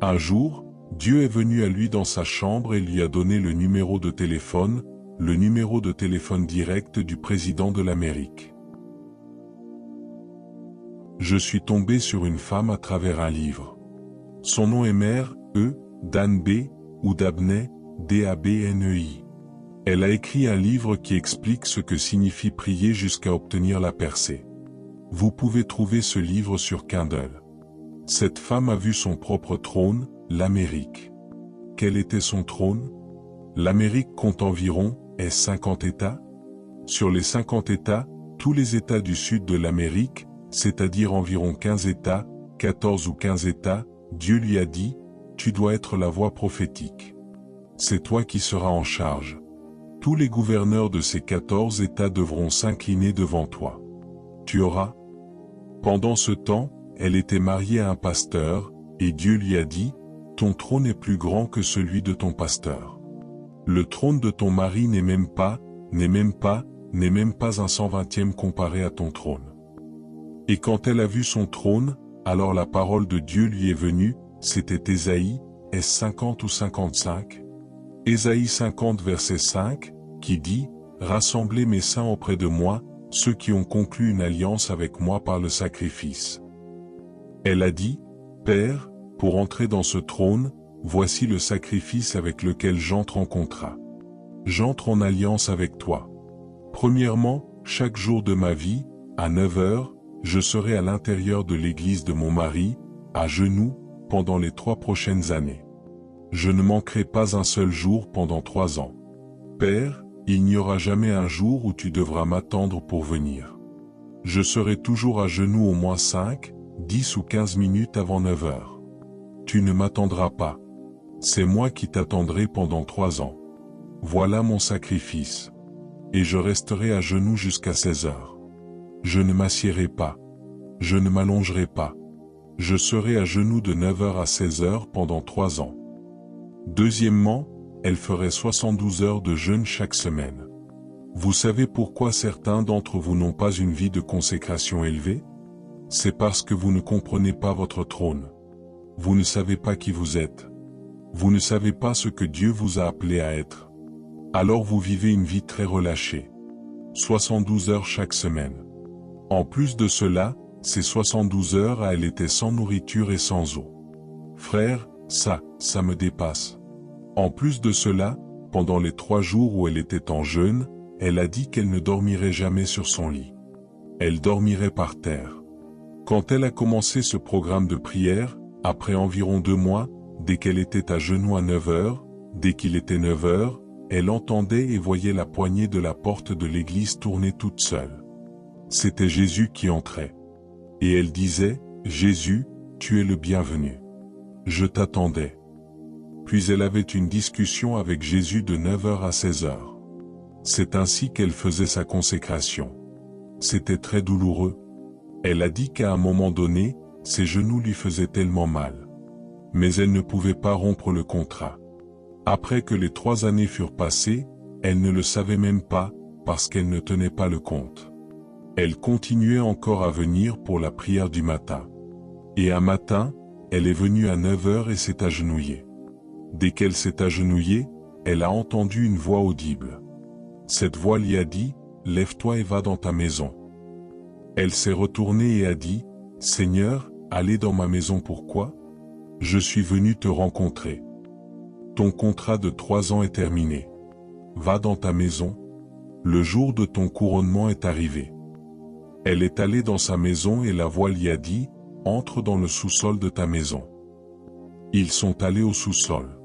Un jour, Dieu est venu à lui dans sa chambre et lui a donné le numéro de téléphone direct du président de l'Amérique. Je suis tombé sur une femme à travers un livre. Son nom est Mère, Dan B, ou Dabney, D-A-B-N-E-I. Elle a écrit un livre qui explique ce que signifie prier jusqu'à obtenir la percée. Vous pouvez trouver ce livre sur Kindle. Cette femme a vu son propre trône, l'Amérique. Quel était son trône? L'Amérique compte environ 50 États. Sur les 50 États, tous les États du sud de l'Amérique, c'est-à-dire environ 15 États, 14 ou 15 États, Dieu lui a dit, tu dois être la voix prophétique. C'est toi qui seras en charge. Tous les gouverneurs de ces 14 États devront s'incliner devant toi. Tu auras. Pendant ce temps, elle était mariée à un pasteur, et Dieu lui a dit, ton trône est plus grand que celui de ton pasteur. Le trône de ton mari n'est même pas un 120e comparé à ton trône. Et quand elle a vu son trône, alors la parole de Dieu lui est venue, c'était Ésaïe, est-ce 50 ou 55? Ésaïe 50 verset 5, qui dit, rassemblez mes saints auprès de moi, ceux qui ont conclu une alliance avec moi par le sacrifice. Elle a dit, Père, pour entrer dans ce trône, voici le sacrifice avec lequel j'entre en contrat. J'entre en alliance avec toi. Premièrement, chaque jour de ma vie, à 9 heures, je serai à l'intérieur de l'église de mon mari, à genoux, pendant les 3 prochaines années. Je ne manquerai pas un seul jour pendant 3 ans. Père, il n'y aura jamais un jour où tu devras m'attendre pour venir. Je serai toujours à genoux au moins 5, 10 ou 15 minutes avant 9 heures. Tu ne m'attendras pas. C'est moi qui t'attendrai pendant 3 ans. Voilà mon sacrifice. Et je resterai à genoux jusqu'à 16 heures. Je ne m'assiérai pas. Je ne m'allongerai pas. Je serai à genoux de 9 heures à 16 heures pendant 3 ans. Deuxièmement, elle ferait 72 heures de jeûne chaque semaine. Vous savez pourquoi certains d'entre vous n'ont pas une vie de consécration élevée? C'est parce que vous ne comprenez pas votre trône. Vous ne savez pas qui vous êtes. Vous ne savez pas ce que Dieu vous a appelé à être. Alors vous vivez une vie très relâchée. 72 heures chaque semaine. En plus de cela, ces 72 heures, elle était sans nourriture et sans eau. Frère, ça me dépasse. En plus de cela, pendant les 3 jours où elle était en jeûne, elle a dit qu'elle ne dormirait jamais sur son lit. Elle dormirait par terre. Quand elle a commencé ce programme de prière, après environ 2 mois, dès qu'elle était à genoux à 9 heures, dès qu'il était 9 heures, elle entendait et voyait la poignée de la porte de l'église tourner toute seule. C'était Jésus qui entrait. Et elle disait, Jésus, tu es le bienvenu. Je t'attendais. Puis elle avait une discussion avec Jésus de 9 heures à 16 heures. C'est ainsi qu'elle faisait sa consécration. C'était très douloureux. Elle a dit qu'à un moment donné, ses genoux lui faisaient tellement mal. Mais elle ne pouvait pas rompre le contrat. Après que les 3 années furent passées, elle ne le savait même pas, parce qu'elle ne tenait pas le compte. Elle continuait encore à venir pour la prière du matin. Et un matin, elle est venue à 9 heures et s'est agenouillée. Dès qu'elle s'est agenouillée, elle a entendu une voix audible. Cette voix lui a dit, « Lève-toi et va dans ta maison. » Elle s'est retournée et a dit, « Seigneur, allez dans ma maison pourquoi? Je suis venue te rencontrer. Ton contrat de 3 ans est terminé. Va dans ta maison. Le jour de ton couronnement est arrivé. » Elle est allée dans sa maison et la voix lui a dit, « Entre dans le sous-sol de ta maison. » Ils sont allés au sous-sol.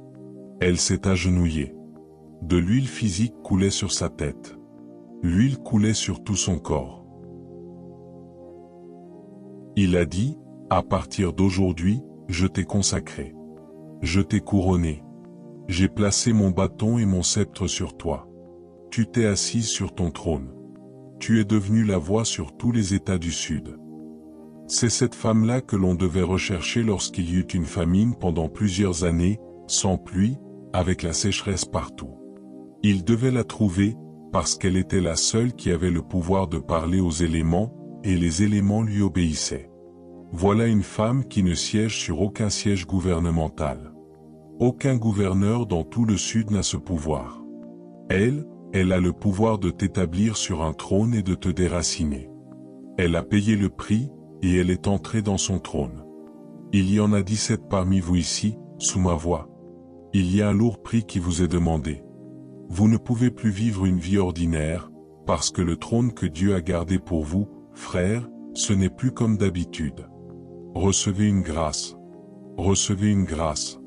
Elle s'est agenouillée. De l'huile physique coulait sur sa tête. L'huile coulait sur tout son corps. Il a dit, « À partir d'aujourd'hui, je t'ai consacré. Je t'ai couronné. J'ai placé mon bâton et mon sceptre sur toi. Tu t'es assise sur ton trône. Tu es devenue la voix sur tous les États du Sud. » C'est cette femme-là que l'on devait rechercher lorsqu'il y eut une famine pendant plusieurs années, sans pluie, avec la sécheresse partout. Il devait la trouver, parce qu'elle était la seule qui avait le pouvoir de parler aux éléments, et les éléments lui obéissaient. Voilà une femme qui ne siège sur aucun siège gouvernemental. Aucun gouverneur dans tout le sud n'a ce pouvoir. Elle a le pouvoir de t'établir sur un trône et de te déraciner. Elle a payé le prix, et elle est entrée dans son trône. Il y en a 17 parmi vous ici, sous ma voix. Il y a un lourd prix qui vous est demandé. Vous ne pouvez plus vivre une vie ordinaire, parce que le trône que Dieu a gardé pour vous, frères, ce n'est plus comme d'habitude. Recevez une grâce. Recevez une grâce.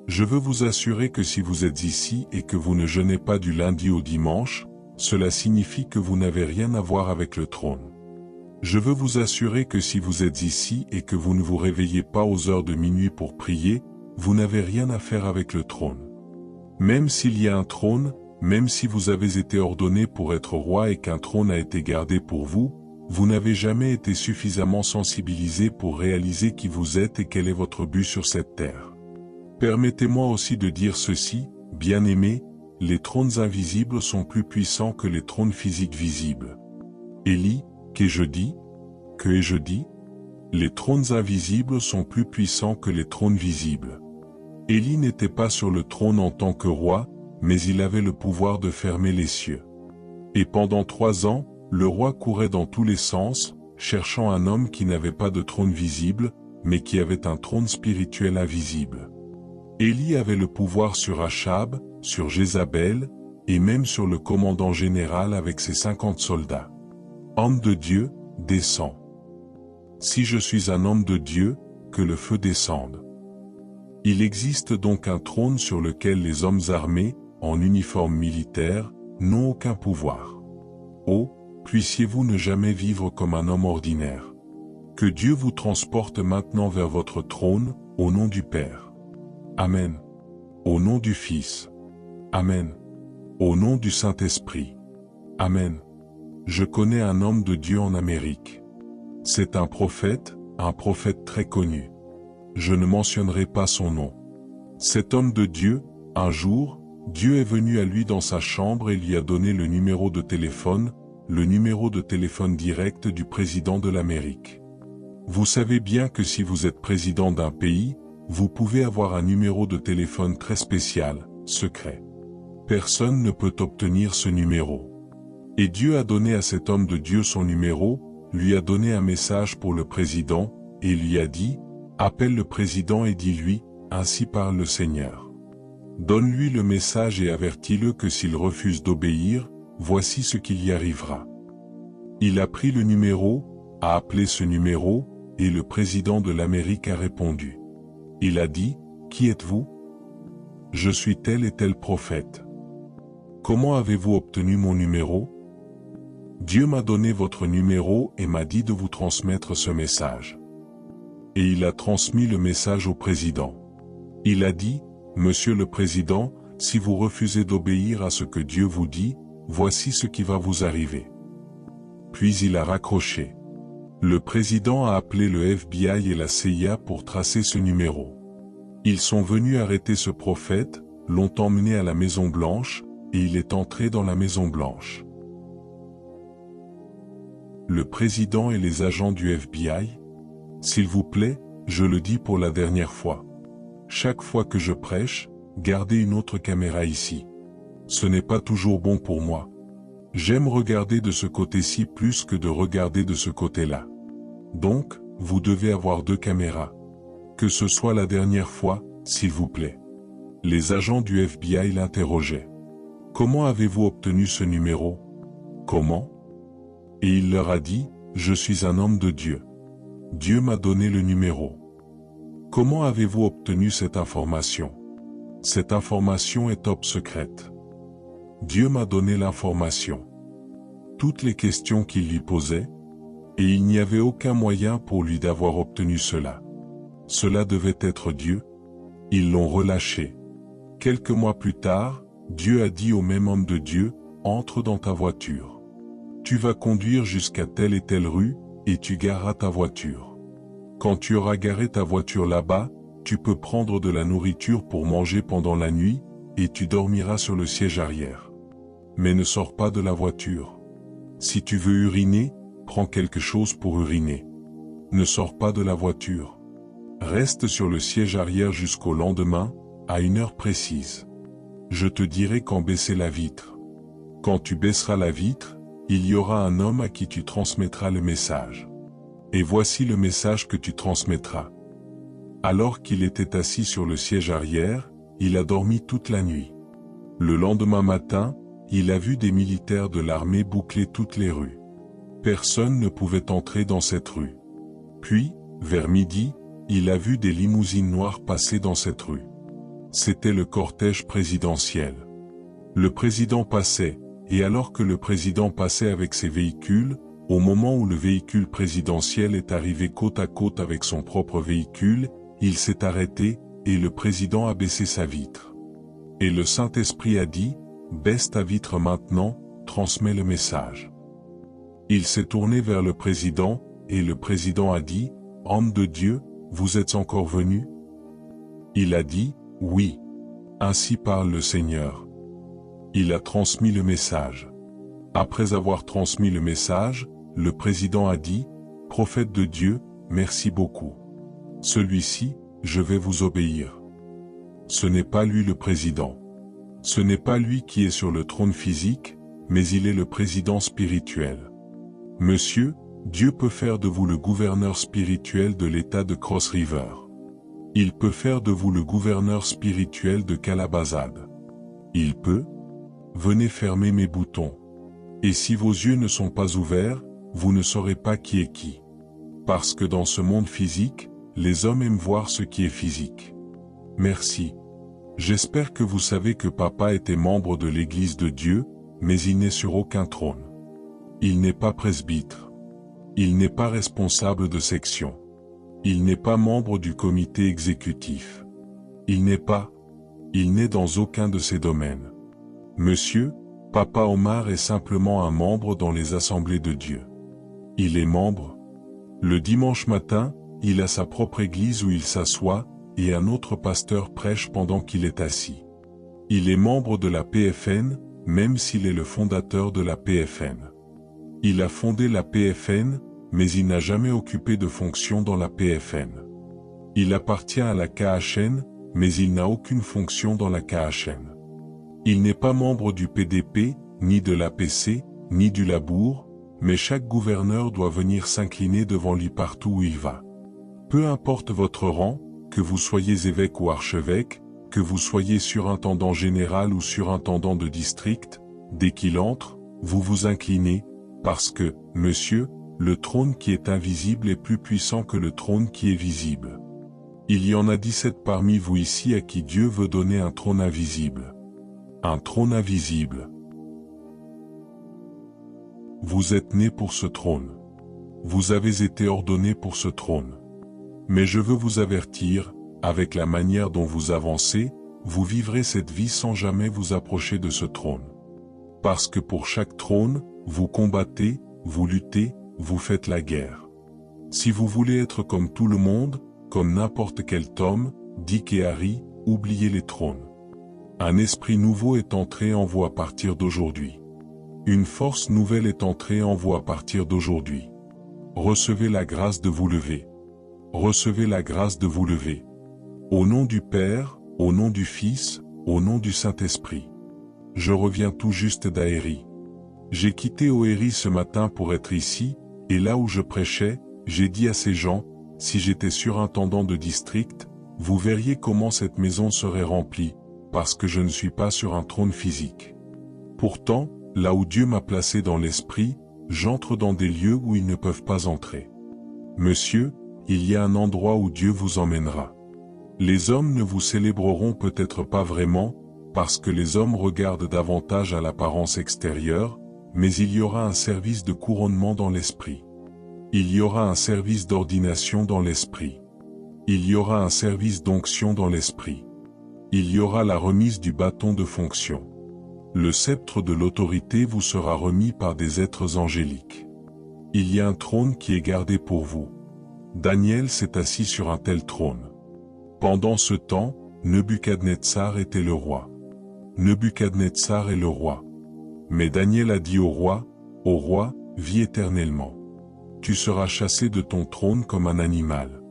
Je veux vous assurer que si vous êtes ici et que vous ne jeûnez pas du lundi au dimanche, cela signifie que vous n'avez rien à voir avec le trône. Je veux vous assurer que si vous êtes ici et que vous ne vous réveillez pas aux heures de minuit pour prier, vous n'avez rien à faire avec le trône. Même s'il y a un trône, même si vous avez été ordonné pour être roi et qu'un trône a été gardé pour vous, vous n'avez jamais été suffisamment sensibilisé pour réaliser qui vous êtes et quel est votre but sur cette terre. Permettez-moi aussi de dire ceci, bien-aimés, les trônes invisibles sont plus puissants que les trônes physiques visibles. Élie, qu'ai-je dit? Que ai-je dit? Les trônes invisibles sont plus puissants que les trônes visibles. Élie n'était pas sur le trône en tant que roi, mais il avait le pouvoir de fermer les cieux. Et pendant 3 ans, le roi courait dans tous les sens, cherchant un homme qui n'avait pas de trône visible, mais qui avait un trône spirituel invisible. Élie avait le pouvoir sur Achab, sur Jézabel, et même sur le commandant général avec ses 50 soldats. Homme de Dieu, descends. Si je suis un homme de Dieu, que le feu descende. Il existe donc un trône sur lequel les hommes armés, en uniforme militaire, n'ont aucun pouvoir. Oh, puissiez-vous ne jamais vivre comme un homme ordinaire. Que Dieu vous transporte maintenant vers votre trône, au nom du Père. Amen. Au nom du Fils. Amen. Au nom du Saint-Esprit. Amen. Je connais un homme de Dieu en Amérique. C'est un prophète très connu. Je ne mentionnerai pas son nom. Cet homme de Dieu, un jour, Dieu est venu à lui dans sa chambre et lui a donné le numéro de téléphone direct du président de l'Amérique. Vous savez bien que si vous êtes président d'un pays, vous pouvez avoir un numéro de téléphone très spécial, secret. Personne ne peut obtenir ce numéro. Et Dieu a donné à cet homme de Dieu son numéro, lui a donné un message pour le président, et lui a dit, « Appelle le président et dis-lui, ainsi parle le Seigneur. Donne-lui le message et avertis-le que s'il refuse d'obéir, voici ce qu'il y arrivera. » Il a pris le numéro, a appelé ce numéro, et le président de l'Amérique a répondu. Il a dit, « Qui êtes-vous? » « Je suis tel et tel prophète. »« Comment avez-vous obtenu mon numéro? » ?»« Dieu m'a donné votre numéro et m'a dit de vous transmettre ce message. » Et il a transmis le message au président. Il a dit, « Monsieur le Président, si vous refusez d'obéir à ce que Dieu vous dit, voici ce qui va vous arriver. » Puis il a raccroché. Le président a appelé le FBI et la CIA pour tracer ce numéro. Ils sont venus arrêter ce prophète, l'ont emmené à la Maison Blanche, et il est entré dans la Maison Blanche. Le président et les agents du FBI? S'il vous plaît, je le dis pour la dernière fois. Chaque fois que je prêche, gardez une autre caméra ici. Ce n'est pas toujours bon pour moi. J'aime regarder de ce côté-ci plus que de regarder de ce côté-là. Donc, vous devez avoir 2 caméras. Que ce soit la dernière fois, s'il vous plaît. Les agents du FBI l'interrogeaient. Comment avez-vous obtenu ce numéro? Comment? Et il leur a dit, je suis un homme de Dieu. Dieu m'a donné le numéro. Comment avez-vous obtenu cette information? Cette information est top secrète. Dieu m'a donné l'information. Toutes les questions qu'il lui posait, et il n'y avait aucun moyen pour lui d'avoir obtenu cela. Cela devait être Dieu. Ils l'ont relâché. Quelques mois plus tard, Dieu a dit au même homme de Dieu, entre dans ta voiture. Tu vas conduire jusqu'à telle et telle rue, et tu gareras ta voiture. Quand tu auras garé ta voiture là-bas, tu peux prendre de la nourriture pour manger pendant la nuit, et tu dormiras sur le siège arrière. Mais ne sors pas de la voiture. Si tu veux uriner, prends quelque chose pour uriner. ne sors pas de la voiture. Reste sur le siège arrière jusqu'au lendemain, à une heure précise. Je te dirai quand baisser la vitre. Quand tu baisseras la vitre, il y aura un homme à qui tu transmettras le message. Et voici le message que tu transmettras. Alors qu'il était assis sur le siège arrière, il a dormi toute la nuit. Le lendemain matin, il a vu des militaires de l'armée boucler toutes les rues. Personne ne pouvait entrer dans cette rue. Puis, vers midi, il a vu des limousines noires passer dans cette rue. C'était le cortège présidentiel. Le président passait, et alors que le président passait avec ses véhicules, au moment où le véhicule présidentiel est arrivé côte à côte avec son propre véhicule, il s'est arrêté, et le président a baissé sa vitre. Et le Saint-Esprit a dit, « Baisse ta vitre maintenant, transmets le message. » Il s'est tourné vers le président, et le président a dit, « Homme de Dieu, vous êtes encore venu ?» Il a dit, « Oui. Ainsi parle le Seigneur. » Il a transmis le message. Après avoir transmis le message, le président a dit, « Prophète de Dieu, merci beaucoup. Celui-ci, je vais vous obéir. » Ce n'est pas lui le président. Ce n'est pas lui qui est sur le trône physique, mais il est le président spirituel. Monsieur, Dieu peut faire de vous le gouverneur spirituel de l'État de Cross River. Il peut faire de vous le gouverneur spirituel de Calabazade. Il peut. Venez fermer mes boutons. Et si vos yeux ne sont pas ouverts, vous ne saurez pas qui est qui. Parce que dans ce monde physique, les hommes aiment voir ce qui est physique. Merci. J'espère que vous savez que papa était membre de l'Église de Dieu, mais il n'est sur aucun trône. Il n'est pas presbytre. Il n'est pas responsable de section. Il n'est pas membre du comité exécutif. Il n'est dans aucun de ces domaines. Monsieur, Papa Omar est simplement un membre dans les assemblées de Dieu. Il est membre. Le dimanche matin, il a sa propre église où il s'assoit, et un autre pasteur prêche pendant qu'il est assis. Il est membre de la PFN, même s'il est le fondateur de la PFN. Il a fondé la PFN, mais il n'a jamais occupé de fonction dans la PFN. Il appartient à la KHN, mais il n'a aucune fonction dans la KHN. Il n'est pas membre du PDP, ni de l'APC, ni du Labour, mais chaque gouverneur doit venir s'incliner devant lui partout où il va. Peu importe votre rang, que vous soyez évêque ou archevêque, que vous soyez surintendant général ou surintendant de district, dès qu'il entre, vous vous inclinez, parce que, monsieur, le trône qui est invisible est plus puissant que le trône qui est visible. Il y en a 17 parmi vous ici à qui Dieu veut donner un trône invisible. Un trône invisible. Vous êtes né pour ce trône. Vous avez été ordonné pour ce trône. Mais je veux vous avertir, avec la manière dont vous avancez, vous vivrez cette vie sans jamais vous approcher de ce trône. Parce que pour chaque trône, vous combattez, vous luttez, vous faites la guerre. Si vous voulez être comme tout le monde, comme n'importe quel Tom, Dick et Harry, oubliez les trônes. Un esprit nouveau est entré en vous à partir d'aujourd'hui. Une force nouvelle est entrée en vous à partir d'aujourd'hui. Recevez la grâce de vous lever. Recevez la grâce de vous lever. Au nom du Père, au nom du Fils, au nom du Saint-Esprit. Je reviens tout juste d'Aéry. J'ai quitté Oéry ce matin pour être ici, et là où je prêchais, j'ai dit à ces gens, si j'étais surintendant de district, vous verriez comment cette maison serait remplie, parce que je ne suis pas sur un trône physique. Pourtant, là où Dieu m'a placé dans l'esprit, j'entre dans des lieux où ils ne peuvent pas entrer. Monsieur, il y a un endroit où Dieu vous emmènera. Les hommes ne vous célébreront peut-être pas vraiment, parce que les hommes regardent davantage à l'apparence extérieure, mais il y aura un service de couronnement dans l'esprit. Il y aura un service d'ordination dans l'esprit. Il y aura un service d'onction dans l'esprit. Il y aura la remise du bâton de fonction. Le sceptre de l'autorité vous sera remis par des êtres angéliques. Il y a un trône qui est gardé pour vous. Daniel s'est assis sur un tel trône. Pendant ce temps, Nebuchadnezzar était le roi. Nebuchadnezzar est le roi. Mais Daniel a dit au roi, vis éternellement. tu seras chassé de ton trône comme un animal.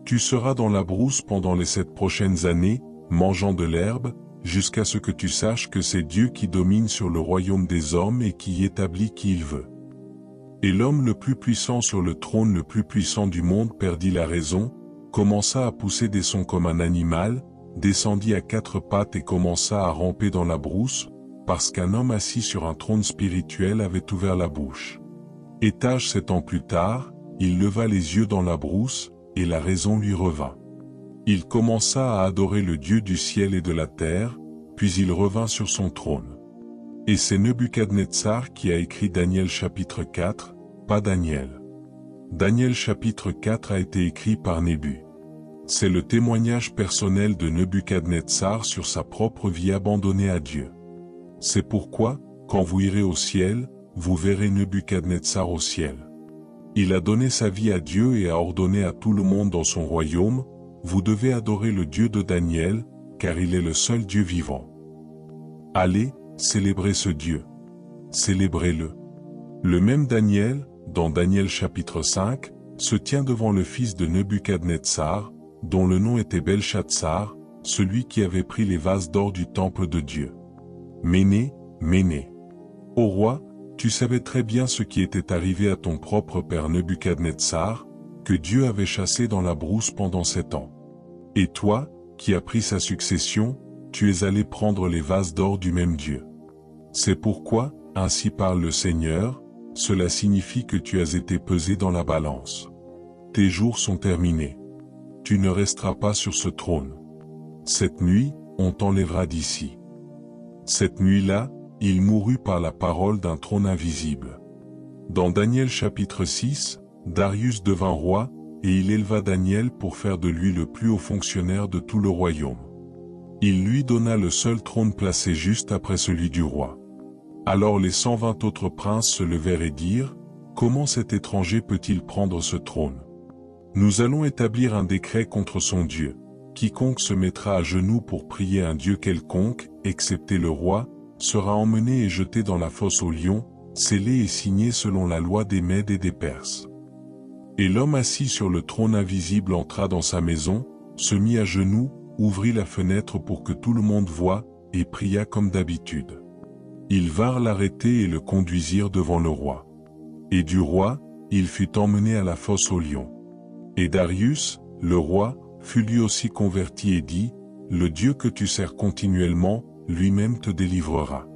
Tu seras dans la brousse pendant les 7 prochaines années, mangeant de l'herbe, jusqu'à ce que tu saches que c'est Dieu qui domine sur le royaume des hommes et qui établit qui il veut. Et l'homme le plus puissant sur le trône le plus puissant du monde perdit la raison, commença à pousser des sons comme un animal, descendit à 4 pattes et commença à ramper dans la brousse, parce qu'un homme assis sur un trône spirituel avait ouvert la bouche. Étage 7 ans plus tard, il leva les yeux dans la brousse, et la raison lui revint. Il commença à adorer le Dieu du ciel et de la terre, puis il revint sur son trône. Et c'est Nebuchadnezzar qui a écrit Daniel chapitre 4, pas Daniel. Daniel chapitre 4 a été écrit par Nébu. C'est le témoignage personnel de Nebuchadnezzar sur sa propre vie abandonnée à Dieu. C'est pourquoi, quand vous irez au ciel, vous verrez Nebuchadnezzar au ciel. Il a donné sa vie à Dieu et a ordonné à tout le monde dans son royaume, vous devez adorer le Dieu de Daniel, car il est le seul Dieu vivant. Allez, célébrez ce Dieu. Célébrez-le. Le même Daniel, dans Daniel chapitre 5, se tient devant le fils de Nebuchadnezzar, dont le nom était Belshazzar, celui qui avait pris les vases d'or du temple de Dieu. Méné, Méné. Ô roi, tu savais très bien ce qui était arrivé à ton propre père Nebuchadnezzar, que Dieu avait chassé dans la brousse pendant 7 ans. Et toi, qui as pris sa succession, tu es allé prendre les vases d'or du même Dieu. C'est pourquoi, ainsi parle le Seigneur, cela signifie que tu as été pesé dans la balance. Tes jours sont terminés. Tu ne resteras pas sur ce trône. Cette nuit, on t'enlèvera d'ici. Cette nuit-là, il mourut par la parole d'un trône invisible. Dans Daniel chapitre 6, Darius devint roi, et il éleva Daniel pour faire de lui le plus haut fonctionnaire de tout le royaume. Il lui donna le seul trône placé juste après celui du roi. Alors les 120 autres princes se levèrent et dirent, « Comment cet étranger peut-il prendre ce trône? Nous allons établir un décret contre son Dieu. Quiconque se mettra à genoux pour prier un Dieu quelconque, excepté le roi, sera emmené et jeté dans la fosse aux lions, scellé et signé selon la loi des Mèdes et des Perses. » Et l'homme assis sur le trône invisible entra dans sa maison, se mit à genoux, ouvrit la fenêtre pour que tout le monde voie, et pria comme d'habitude. Ils vinrent l'arrêter et le conduisirent devant le roi. Et du roi, il fut emmené à la fosse aux lions. Et Darius, le roi, fut lui aussi converti et dit, « Le Dieu que tu sers continuellement, lui-même te délivrera. »